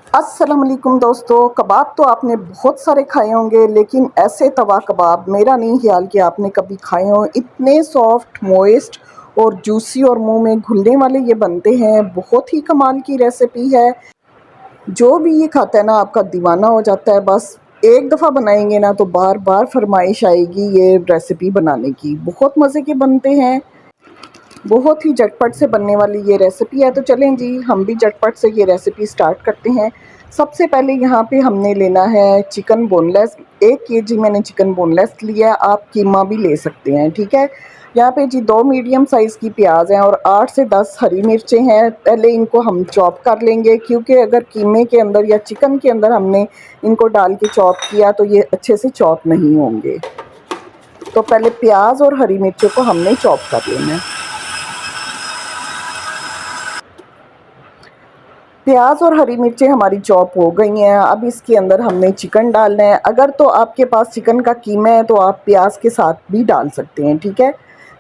अस्सलाम वालेकुम दोस्तों। कबाब तो आपने बहुत सारे खाए होंगे, लेकिन ऐसे तवा कबाब मेरा नहीं ख्याल कि आपने कभी खाए हों। इतने सॉफ्ट, मॉइस्ट और जूसी और मुंह में घुलने वाले ये बनते हैं। बहुत ही कमाल की रेसिपी है। जो भी ये खाता है ना, आपका दीवाना हो जाता है। बस एक दफ़ा बनाएंगे ना तो बार बार फरमाइश आएगी ये रेसिपी बनाने की। बहुत मज़े के बनते हैं। बहुत ही झटपट से बनने वाली ये रेसिपी है। तो चलें जी, हम भी झटपट से ये रेसिपी स्टार्ट करते हैं। सबसे पहले यहाँ पे हमने लेना है चिकन बोनलेस। 1 केजी मैंने चिकन बोनलेस लिया है। आप कीमा भी ले सकते हैं, ठीक है। यहाँ पे जी 2 मीडियम साइज़ की प्याज हैं और 8 से 10 हरी मिर्चें हैं। पहले इनको हम चॉप कर लेंगे, क्योंकि अगर कीमे के अंदर या चिकन के अंदर हमने इनको डाल के चॉप किया तो ये अच्छे से चॉप नहीं होंगे। तो पहले प्याज और हरी मिर्चों को हमने चॉप कर लेना है। प्याज और हरी मिर्चें हमारी चॉप हो गई हैं। अब इसके अंदर हमने चिकन डालना है। अगर तो आपके पास चिकन का कीमा है तो आप प्याज के साथ भी डाल सकते हैं, ठीक है।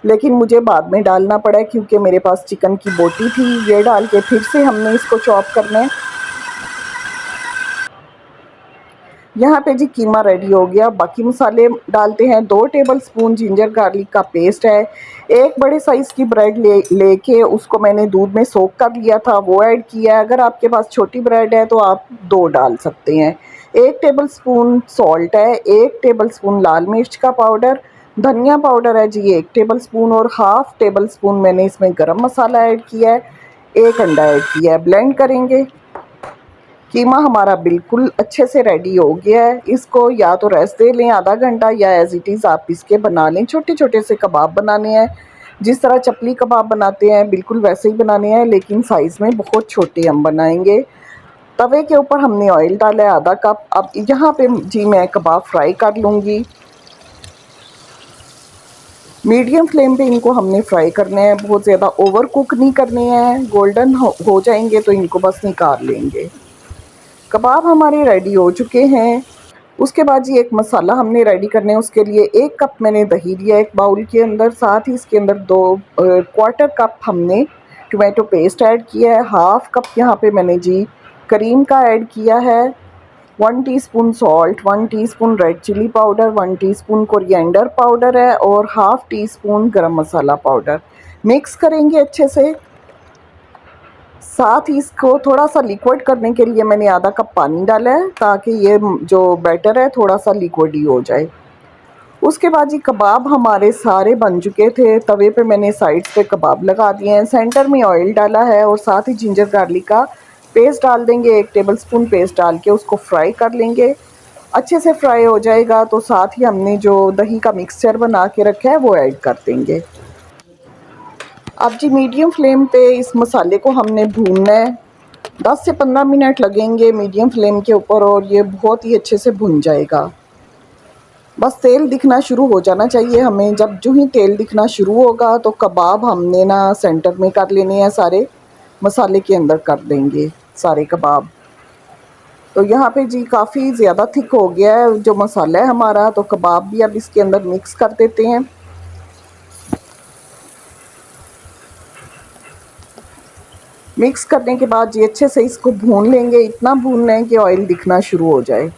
लेकिन मुझे बाद में डालना पड़ा है क्योंकि मेरे पास चिकन की बोटी थी। ये डाल के फिर से हमने इसको चॉप करना है। यहाँ पे जी कीमा रेडी हो गया। बाकी मसाले डालते हैं। 2 टेबलस्पून जिंजर गार्लिक का पेस्ट है। एक बड़े साइज़ की ब्रेड लेके उसको मैंने दूध में सोक कर लिया था, वो ऐड किया है। अगर आपके पास छोटी ब्रेड है तो आप 2 डाल सकते हैं। 1 टेबलस्पून सॉल्ट है। 1 टेबलस्पून लाल मिर्च का पाउडर। धनिया पाउडर है जी 1 टेबलस्पून और हाफ़ टेबलस्पून मैंने इसमें गरम मसाला ऐड किया है। 1 अंडा ऐड किया है। ब्लेंड करेंगे। कीमा हमारा बिल्कुल अच्छे से रेडी हो गया है। इसको या तो रेस्ट दे लें आधा घंटा, या एज़ इट इज़ आप इसके बना लें। छोटे छोटे से कबाब बनाने हैं, जिस तरह चपली कबाब बनाते हैं बिल्कुल वैसे ही बनाने हैं, लेकिन साइज़ में बहुत छोटे हम बनाएंगे। तवे के ऊपर हमने ऑयल डाला है आधा कप। अब यहाँ पे जी मैं कबाब फ्राई कर लूँगी। मीडियम फ्लेम पे इनको हमने फ्राई करने हैं, बहुत ज़्यादा ओवर कुक नहीं करने हैं। गोल्डन हो जाएंगे तो इनको बस निकाल लेंगे। कबाब हमारे रेडी हो चुके हैं। उसके बाद जी एक मसाला हमने रेडी करना है। उसके लिए 1 कप मैंने दही लिया एक बाउल के अंदर। साथ ही इसके अंदर 2 क्वार्टर कप हमने टोमेटो पेस्ट ऐड किया है। हाफ़ कप यहाँ पे मैंने जी करीम का ऐड किया है। 1 teaspoon salt, 1 teaspoon red chilli powder, 1 teaspoon coriander powder है और हाफ़ टीस्पून गरम मसाला पाउडर। मिक्स करेंगे अच्छे से। साथ ही इसको थोड़ा-सा लिक्विड करने के लिए मैंने आधा कप पानी डाला है, ताकि ये जो बैटर है थोड़ा-सा लिक्विड ही हो जाए। उसके बाद जी कबाब हमारे सारे बन चुके थे। तवे पे मैंने साइड्स पे कबाब लगा दिए हैं। सेंटर में ऑयल डाला है और साथ ही जिंजर गार्लिक का पेस्ट डाल देंगे। 1 टेबलस्पून पेस्ट डाल के उसको फ्राई कर लेंगे। अच्छे से फ्राई हो जाएगा तो साथ ही हमने जो दही का मिक्सचर बना के रखा है वो ऐड कर देंगे। अब जी मीडियम फ्लेम पे इस मसाले को हमने भूनना है। 10 से 15 मिनट लगेंगे मीडियम फ्लेम के ऊपर और ये बहुत ही अच्छे से भुन जाएगा। बस तेल दिखना शुरू हो जाना चाहिए हमें। जब जो ही तेल दिखना शुरू होगा तो कबाब हमने ना सेंटर में कर लेने हैं, सारे मसाले के अंदर कर देंगे सारे कबाब। तो यहाँ पे जी काफ़ी ज़्यादा थिक हो गया है जो मसाला है हमारा, तो कबाब भी अब इसके अंदर मिक्स कर देते हैं। मिक्स करने के बाद जी अच्छे से इसको भून लेंगे। इतना भूनना है कि ऑयल दिखना शुरू हो जाए।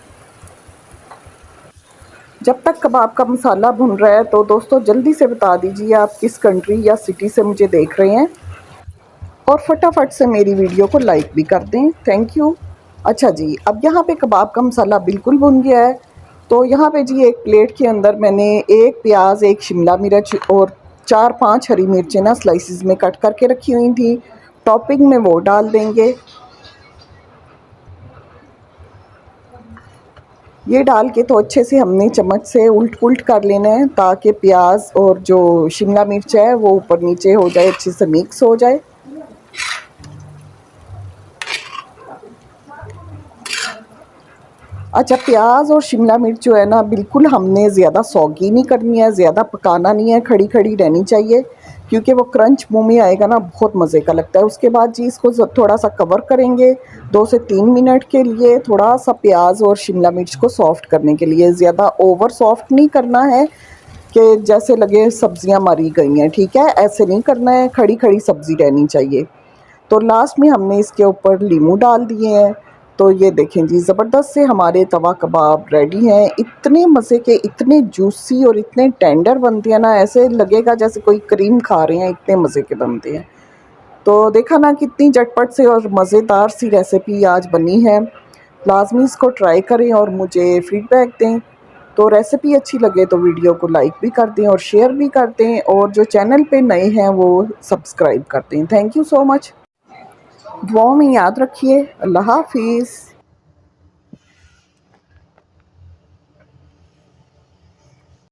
जब तक कबाब का मसाला भुन रहा है तो दोस्तों जल्दी से बता दीजिए आप किस कंट्री या सिटी से मुझे देख रहे हैं, और फटाफट से मेरी वीडियो को लाइक भी कर दें। Thank you. अच्छा जी, अब यहाँ पे कबाब का मसाला बिल्कुल भुन गया है। तो यहाँ पे जी एक प्लेट के अंदर मैंने 1 प्याज, 1 शिमला मिर्च और 4-5 हरी मिर्चें ना स्लाइसिस में कट करके रखी हुई थी। टॉपिंग में वो डाल देंगे। ये डाल के तो अच्छे से हमने चम्मच से उल्ट-पुल्ट कर लेना है, ताकि प्याज और जो शिमला मिर्च है वो ऊपर नीचे हो जाए, अच्छे से मिक्स हो जाए। अच्छा, प्याज और शिमला मिर्च जो है ना बिल्कुल हमने ज़्यादा सौगी नहीं करनी है, ज़्यादा पकाना नहीं है, खड़ी-खड़ी रहनी चाहिए, क्योंकि वो क्रंच मुँह में आएगा ना बहुत मज़े का लगता है। उसके बाद जी इसको थोड़ा-सा कवर करेंगे 2 से 3 मिनट के लिए, थोड़ा-सा प्याज और शिमला मिर्च को सॉफ्ट करने के लिए। ज़्यादा ओवर सॉफ्ट नहीं करना है कि जैसे लगे सब्जियां मरी गई हैं, ठीक है, ऐसे नहीं करना है, खड़ी खड़ी सब्ज़ी रहनी चाहिए। तो लास्ट में हमने इसके ऊपर नींबू डाल दिए हैं, तो ये देखें जी, ज़बरदस्त से हमारे तवा कबाब रेडी हैं। इतने मज़े के, इतने जूसी और इतने टेंडर बनते हैं ना, ऐसे लगेगा जैसे कोई क्रीम खा रहे हैं, इतने मज़े के बनते हैं। तो देखा ना कितनी झटपट से और मज़ेदार सी रेसिपी आज बनी है। लाज़मी इसको ट्राई करें और मुझे फ़ीडबैक दें। तो रेसिपी अच्छी लगे तो वीडियो को लाइक भी कर दें और शेयर भी कर दें, और जो चैनल पे नए हैं वो सब्सक्राइब कर दें। Thank you so much. दुआओं में याद रखिए। अल्लाह हाफ़िज़।